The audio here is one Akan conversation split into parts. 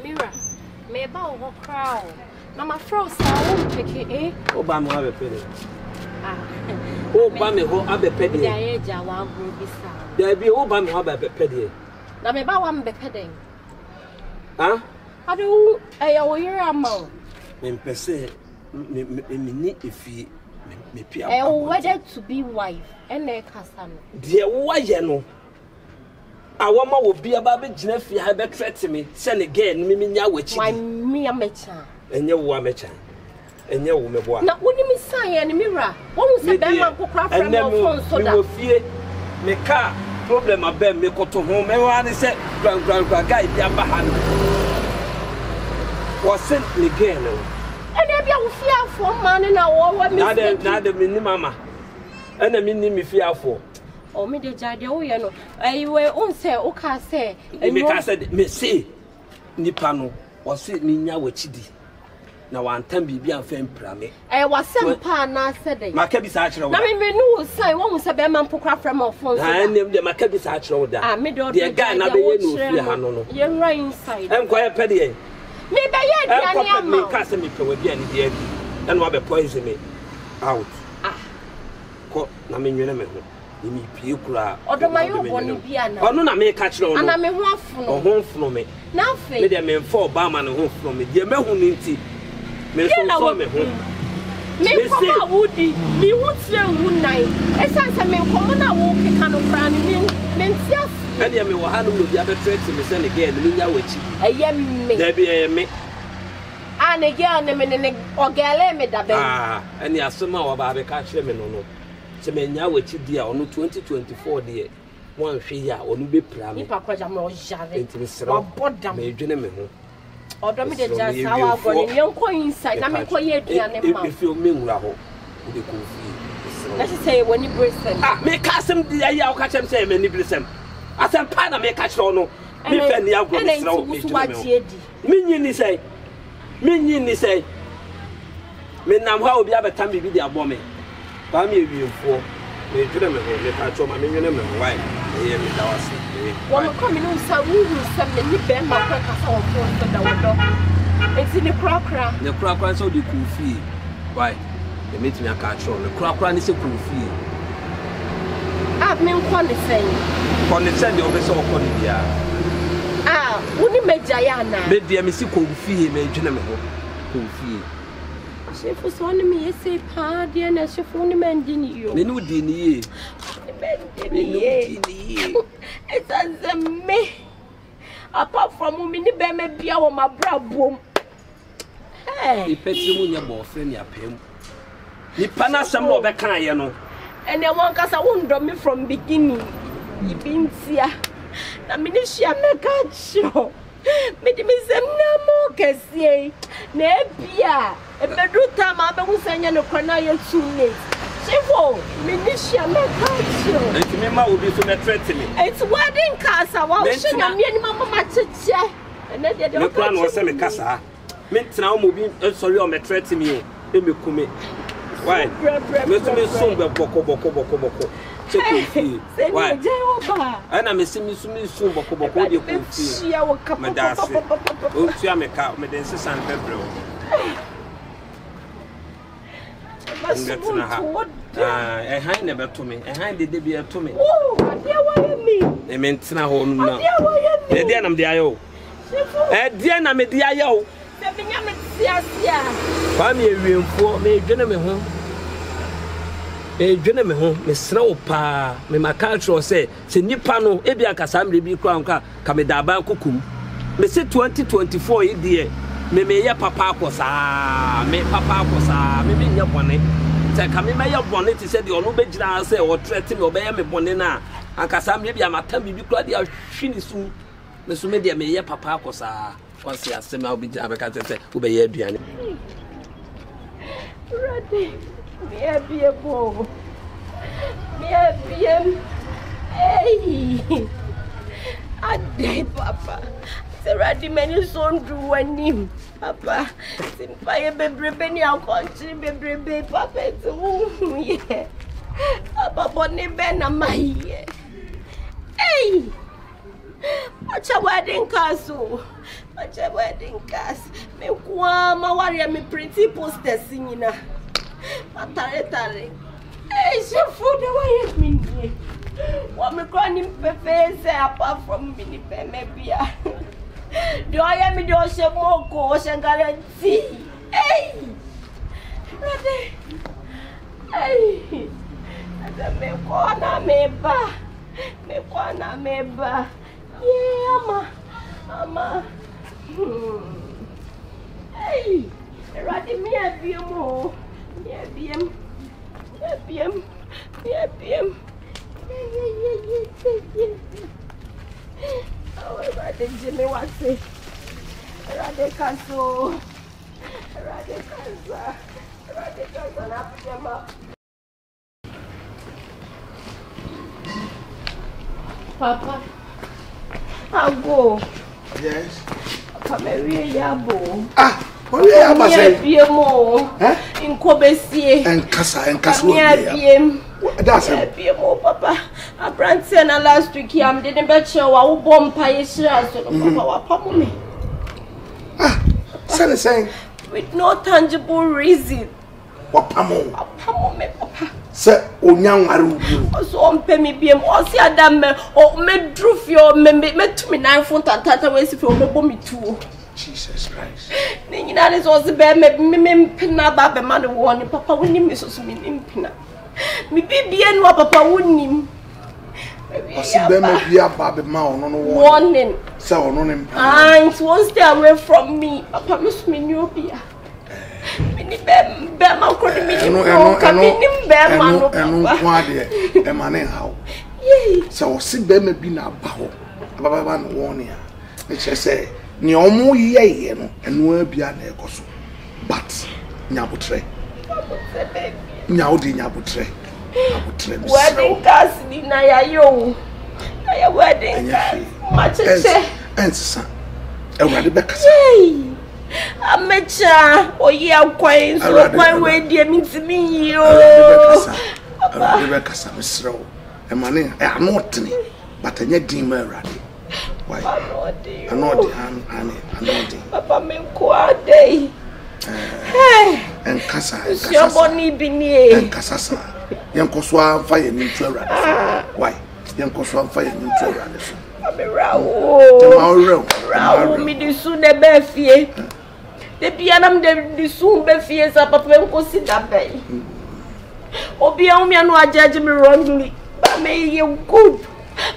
Mira, me ba wo crown. Na my fro sa wo pick eh. Oba me have penny. Oba me ho abe penny. Ya ye ja wa gro bi sa. There be oba me ho abe penny. Na me ba wa me peden. Huh? Adu eh wo yere amount. Me pese me ni efi me pia. Whether to be wife and a casano. Dear why no. I want my will be about the Jeffy have a threat to me. Send again, Miminia, which my mere mecha. And your woman, and your woman. Now, when you miss and mirror, what was the Bama craft and then we will fear me car problem. I bet me go to home. Everyone said, Grand guy, the upper hand was sent me again. And if you fear for man in our what not the minimum. And the minimum fear for. Oh, me the jade, oh, you know, I will say, okay, say, and I said, me say, Nipa no, was it me now with Chidi. Now, one time be a fan prame. I was some pan, said, my cabby satchel. I mean, we knew, say, one was a bearman for craft from our phone. I named them a cabby satchel. I made all the guy, not the you're right inside. I'm quite petty. Maybe I am not casting me for again, dear, and what poison me out. Ah, I mean, you know. Imi piekura odo mayo boni bia na ono na me ka kire ono ana me ho afunu me na fe me de me mfo ba ma ne ho afunu me de me hu ni nti me so me ho me ko awudi mi wutire hu nai esanse me ko na wo ke ka no kra ni me ntia e de me wo ha no bi abetrete me se ne ge ne nya wachi eye me da bi eye me ane ge ane me ne ogele me da be ene asema wo ba be ka kire me no se menya wachi dia ono 2024 dia wan hwe ya onu be pra me Nipa kwaja me o jare wa bodam me dwene me ho odo me de ja sawa go ni yenko inside na me ko ye aduane ma if you me nwura ho de ko fi na say woni bresem me kasem dia ya o ka chem say me ni bresem asem pa na me ka kire ono me fe ni agro me sra o me dwene me nyi ni say me nam ha obi abetam bibi de abo me ba me wiemfo me dwene me ho me pa cho ma me nwene me ho wai e me da wase won ko me no sa wu sam ne ni be ma kwa kasa wo fo so da wodo enti ni krakra so de kufi wai e me timi aka cho ne krakra ni se kufi me nko ne sen de obeso ko ni bia woni meja ya na me de me si kufi me dwene me ho kufi Shifo so ni me say pa dia na Shifo ni mendini yo. Me no di ni ye. Mendini ye. It's as me. Apart from me ni be me bia wo mabra bom. Hey. Ipeti mu nya boyfriend ya pem. Ni pana sam no be kan ye no. And then one kasa won do me from beginning. Ibintia. Na me ni hia me ka cho. Me di me sem na mo kese. Na bia ebedu tama be usanya no kwana ye tune Shifo me ni hia me ka cho enti me ma obi so me threat me enti wedding kasa wa hye na me ni mama cheche ene de me plan wo se me kasa me tena o mo bi sorry o me threat me o e me kume why me so be boko check fi why ana me simi so boko de ko fi me da se o tua me ka me den se san bebro I hand never to me. I hand the debut to me. Oh, dear, why me? They meant na home now. Dear, I'm the IO. Dear, I'm the IO. Family room for me, gentlemen home. A gentleman home, Miss Snow Pa, me my culture say, Nipa no, Ebia Cassandra be crown car, come daba cuckoo. Me say 2024 dear. Me ya papa kosa me papa kosa me nya bone se ka me ya bone ti se de ono be gina se o threat me obe ya me bone na ankasa me bia matam bibi kura de ahwini su me so me de me ya papa kosa o se asema obi gina be ka se obe ya aduane ready me bia bo me bia hey ade papa Ready many son do one him, Papa. Simpa bebrebe ni akonchi bebrebe papa tu ye. Papa boni be na mai ye. Hey! Acha wa wedding castle. Much a wedding cast. Me kwama warrior me pretty posters singing. Atare. Hey, Shifo, the way you mean. What me crying pepe say apart from Nipa maybe. Do I am me do some more course and guarantee? Hey, ready? Hey, me kwana meba. Yeah, ama. Hey, ready me a BM. Yeah. Oh, ready, Jimmy, what's it? Ready, Castle. Papa, I'll go. Yes. Papa, Mary, Yabo. What are you saying? In Kobesie. And Casa. That's it. Papa. I brought Sena last week. I didn't bet you I will bomb Payesha. So, Papa, me. Sena saying, with no tangible reason. What Pamo? Me, Papa. Sir, Onyang Maru. So, on Pemmy BM, or see Adam, or me drove your me to me 9 phone tata ways from me too. Jesus Christ. That is also bad. Me pina baba man warning. Papa wouldn't miss us me pina. Me be and what Papa wouldn't him. Be a baby man on warning. So, on him. And won't stay away from me. Papa miss me new beer. Bema could be so see them be na baho. Baba no warning. Let's just say ni omo ye no eno abia na ekoso but nyabotre nyabotre wedding cast ni na ya yo na ya wedding cast macheche ensa ewrade bekasa amecha oyi akwan so kwan we die mitimi yo ewrade bekasa mesrew emane anotne but anya din ma ewrade. Why? I'm not. Papa, me day. And Casa. Your bonny be and Casasa. Young Coswa fire neutral. Why? Young Coswa fire neutral. Raoul, me do soon the befie. The pianum de soon befies up a penco sit that bay. Obion me and what judge me wrongly, but may you good.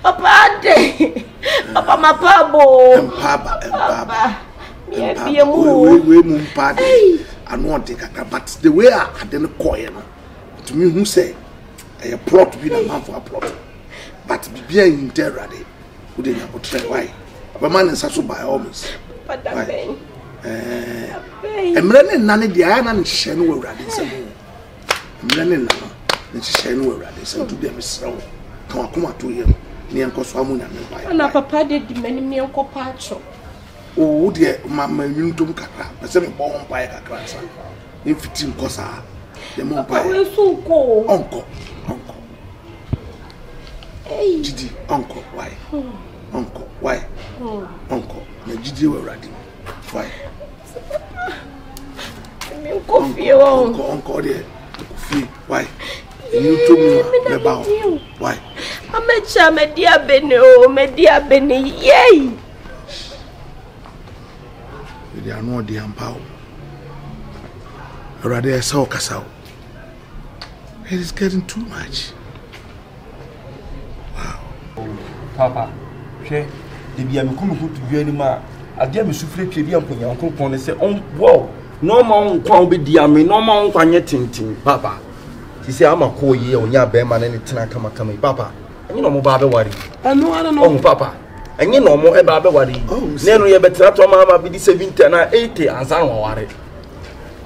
Papa day. Papa my pabo. And Papa. We moon party. I know take a but the way I didn't coin to me who say a plot to be a man for a plot. But be in terror, who didn't have to try why. A man is also by all means. I'm running none of the iron and Shen will run in some. I'm running none, and Shen will run in some to them is so. Come to him. And Papa did many meal copacho. Oh, dear, Mamma, you don't cacra, but some born by a grandson. If it's in Cosa, the more by so go. Uncle. Hey, Gidi, Uncle, why? Uncle, why? Uncle, the Gidi were ready. Why? Uncle, dear, why? You told me about why? I'm a charm, dear Benny, yay. They are not the empower. Rather, I saw Casao. It is getting too much. Wow. Papa, the Biam come to be any man. I dare me souffle to be up on your uncle and say, oh, whoa, no man can't be dear me, no man can yet tinting, Papa. She said, I'm a cool year on your bearman and it's not come, Papa. You know, Baba worry. I don't know, Papa. And you know more about worry. Oh, then we have better to Mamma be 70 and 80 and some worry.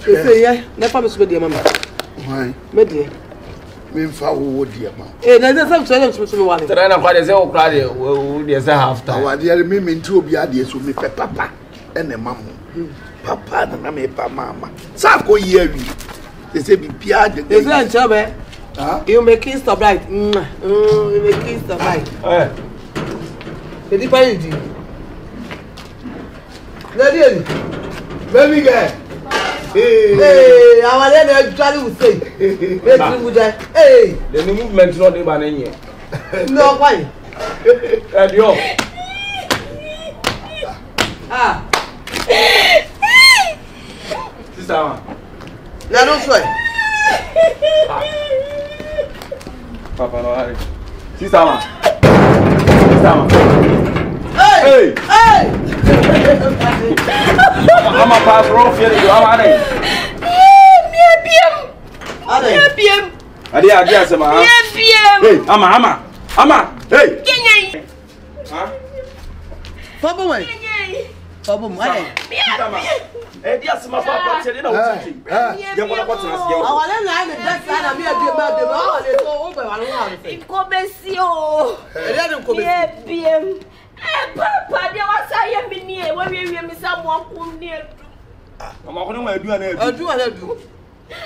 Yeah, never miss with your mamma. Why? Medley. Me for dear man. There's some one. The Rana quite as old crowd, there's a half time. I dear me to be ideas with me, Papa and a mamma. Papa and Mamma. Sako year. They say be piad. There's no job, eh? You make kiss the bright. You make kiss the bright. The Nipa you do. Baby girl. Hey, our lady actually would say. Hey, the movement not the man here. No, why? And yo. Ah. Sister. Now don't swear. Papa no hurry. Sister. Hey! Hey! I'm a pass rough here. I'm a PM. Adia, sama. Hey, ama. Hey. Huh? Papa, wait. Papa, wait. Eh, dia sama papa, você não usa. Já vou na porta na cia. Our line is that side of me. I'm PM. Papa, there was I am near when we miss someone who near. I'm not going to do an I do.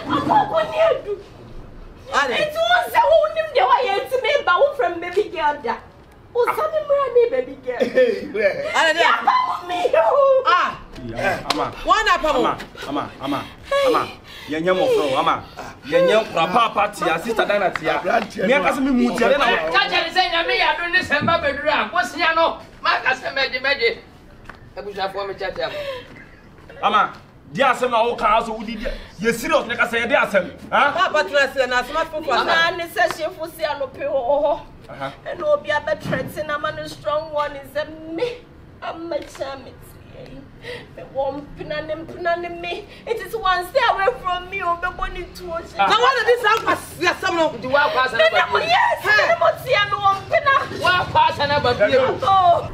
I'm not going to do. It was a woman that I had to make bow from baby girl. Oh, something baby girl. Ama. Yenya mo fro, ama. Yenya papa party, sister Dana tia. Me akase me mu tia na. Ka jere se nya me ya do ne semba beduru a, ko sia no. Ma ka se meje. Abusafo me chat ya. Ama, dia asem na wo ka aso wudi dia. Ye serious ne ka se ye dia asem. Ha? Papa trust na smart phone. Mama ne se Shifo si anope ho. And obi abetret na man strong one is me. I'm my chamit. Me. It is one stay away from me or the money to watch. Now what is this house? Yes, some of You wa pass na ba. Yes,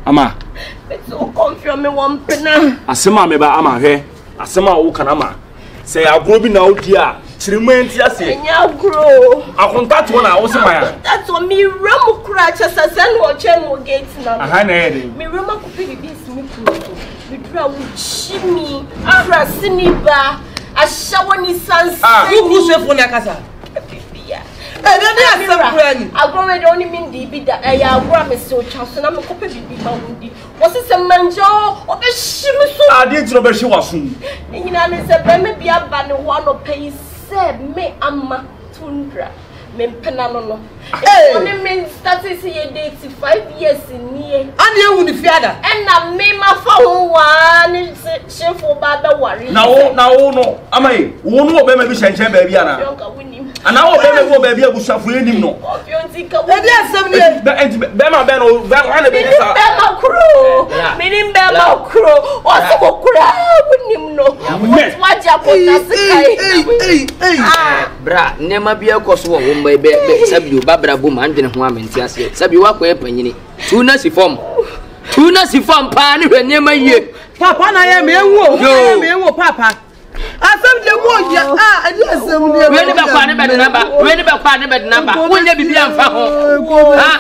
Ama. It's so Confion me one pena. Asema me ba ama hwe. Asema wo kana ma. Say agro bi na odi a. Chiriment ya se. Enya grow. Akonta to na wo se ma ya. That's what me ram kura chasa sen wo chen wo gate na. Aha na yede. Me ram ko pe bi me kuro. Me dra wo chimi. Ara siniba. Ashawo ni sansa. who say phone akasa? Eh, then they are separate. I go with only mean the bid that I have me so chance and I'm a copy of the was it a manjo or a shimisu? I did to be she was soon. And you know, maybe a banner one or pay said me ama Tundra. Men penano. It only means that is here 85 years in year. And you would fear that. And I made my phone one Shifo baba worry. No. Am I? Won't know baby shenche baby ana. And now baby go baby abusafu enim no. They are 7 years. Bema beno that one be sa. Bema crew. Meaning Bema crew. What's the kura wunim no. What ya put Hey. Bra, nema bia koso wo be sabi babra bu ma ndwene ho amenti ase. Sabi wa ko epanyini. Tuna si form pa ne hwe nema yie. Papa na ya me ewo papa. Asem de wo ya adi asem de. We ne be kwa ne be number. Wonya bibia mfa ho.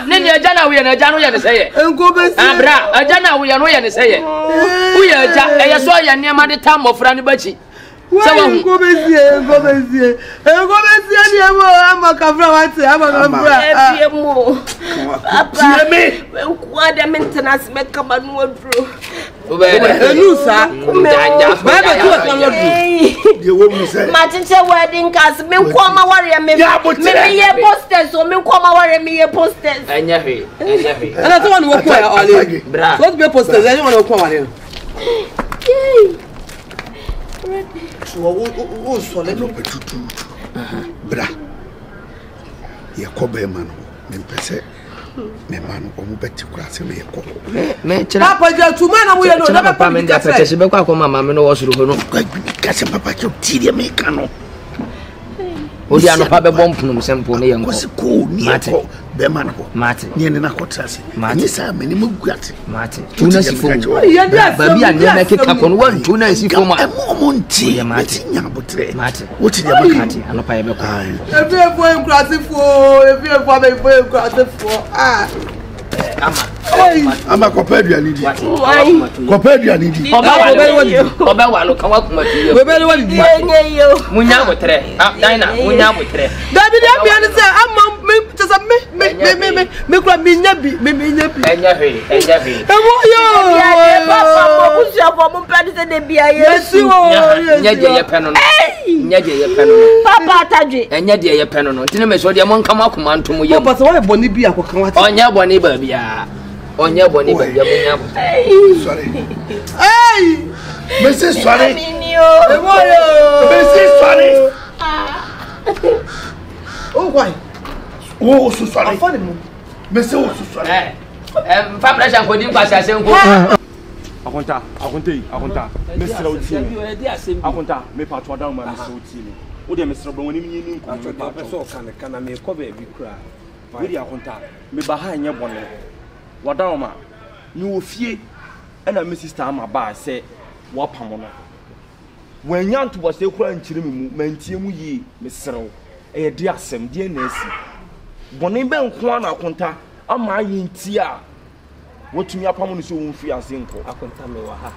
Ne ne aja na wo ye ne aja no ye ne seye. Enko be si. Bra, aja na wo ye no ye ne seye. Wo ye aja, eye so ye nema de tam mofra ne bachi. Enko be si ni amo amakafra wate amakafra. Papa, when kwada maintenance me kama no adro. Enusa. Baba tu atalo. The woman said. Matinche wedding cast me kwama warrior me ye posters so me kwama warrior me ye posters. Anya hwe. And I don't want to work for all. Bra. What be posters? I don't want to work for all. Oh, so let me put Bra. Ye kobe man. Me pese. Me man omu beti kwase me yeko. Me chira. Papa ja tu man we no na papa me nda pete se be kwa ko mama me no wo suru ho no. Kase papa cho tiri me kano. Odi ano pa be bompu no sempo ne yenko. Kosi ko ni ko be man ko. Mate. Ni na ko trase. Ni sa me ni maguate. Mate. Tuna si fom. Baby an na ke ka kono wan tuna si fom. E mo monti. Mate. Nya botre. Mate. Woti dia makati. Ano pa ye be ko. Efi e fo krasifo. Ama. ama kopedua ni di kopedua ni di oba wa no kan wa kuma ti yo bebe wa di munya botre dina munya botre David abia ni say amma me tsa me kura me nya bi enya hwe emo yo papa mo busia fo mo pedi se de bia yesu nya je ye peno no nya je ye peno no papa Atadwe enya de ye peno no ntine me so de mo nka makoma ntomo ye papa so wa boni bi akokan wa onya boni ba bia onya boni ba bia munya bo sorry hey Monsieur sorry emo yo Monsieur sorry oh why oh so sorry afọ ni mo Monsieur oh so sorry mfa pressure ko din kwasi ase nko akonta mesra uti akonta me patwa down ma mesra uti ni wo de mesra bro woni mi ni nko papa so kana me ko ba bi kura wo de akonta me ba ha nye bone wadaw ma ni wo fie na me sister ama ba se wo pamo no wanya nto bo se kura nkyire mu mantie mu yi mesra e de asem de na asi bone be nko na akonta ama yi ntia wotumi apamo no so wonfi ase nko akonta me wa ha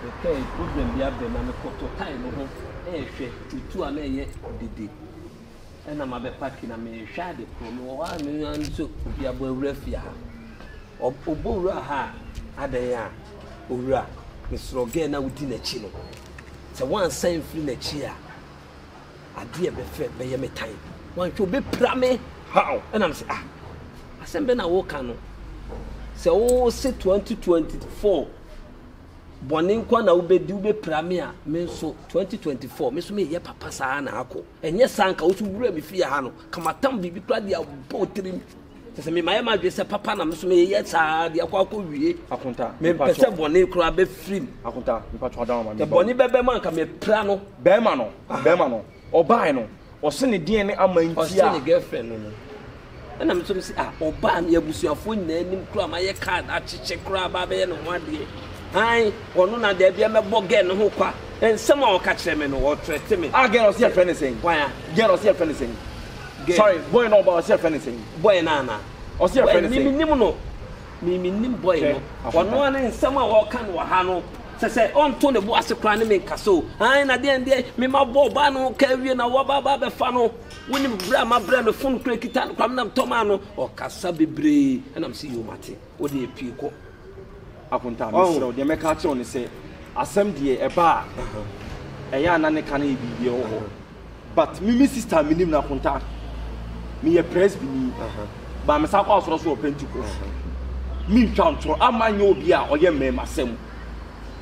okay problem bi abde na me koto tai no ho hwe tutu a na ye dede na ma be park na me hwa de pro me wa me anso obi abo awura fia ha obo wura ha adan ya owura me sro ge na wudi na chi no se wan san free na chi a ade e be fe be ye me tai wan hwe obi pra me how na me say asembe na wo ka no se wo se 2024 bonin kwa na ubedi ube pramia menso 2024 meso me ye papa saa na akọ enye sanka wo subura me fie ha no kamatam bibi kra dia botrim se me maye madwe se papa na meso me ye saa dia kwa wie akonta me pese bonin kra be free akonta me patwa down ma me bonin bebe man ka me pra no be ma no obai no o se ne den ne amantia o se ne girlfriend no na me so me oba na yabusuafo nyina nim kra ma ye card a cheche kra ba be no wade ai ono na de bia me boge no ho kwa ensem a o ka kire me no o trete me get us here anything why get us here anything sorry boy no about here anything boy na us here anything me nim no me nim boy no ono na ensem a o ka no ha no se on to ne bo ase kra ne me nkaso ai na de me ma bo ba no ka wie na wo ba be fa no woni bra ma bra no phone kra kita no kwam na toma no o kasa bebre na am see you mate o de pie ko akonta mesro de meka che on se asem de e ba eya na ne kan e bibie wo but me sister minim na akonta me ye presby ba me sa kwa soro so pentecost me twantro amanyo obi a oye me masem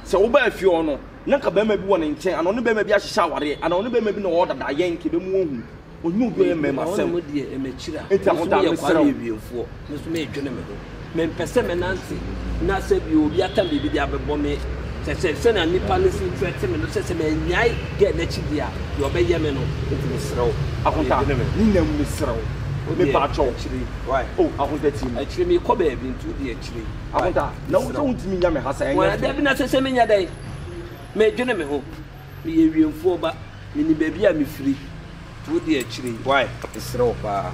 se wo ba afie ono na ka ba ma bi wo ne nchen ano ne ba ma bi ahyehya aware ano ne ba ma bi na wo dada yen ke be mu ohu onyu obi oye me masem mo de e mechira enti akonta mesro ebiefo meso me edwene me ho me pese me nanti na se bi obi atam bibi dia bebo me se na nipa ne si threat me no se me nyai get na chi dia yo be ye me no enti me srew akonta ni nam me srew me pa cho chiri why akonta ti a chiri me ko be bi ntu di a chiri akonta na wo ntimi nya me hasa enye wa da bi na se me nya dai me dwene me ho me ye wiemfo ba me ni ba bi a me firi tu di a chiri why srew pa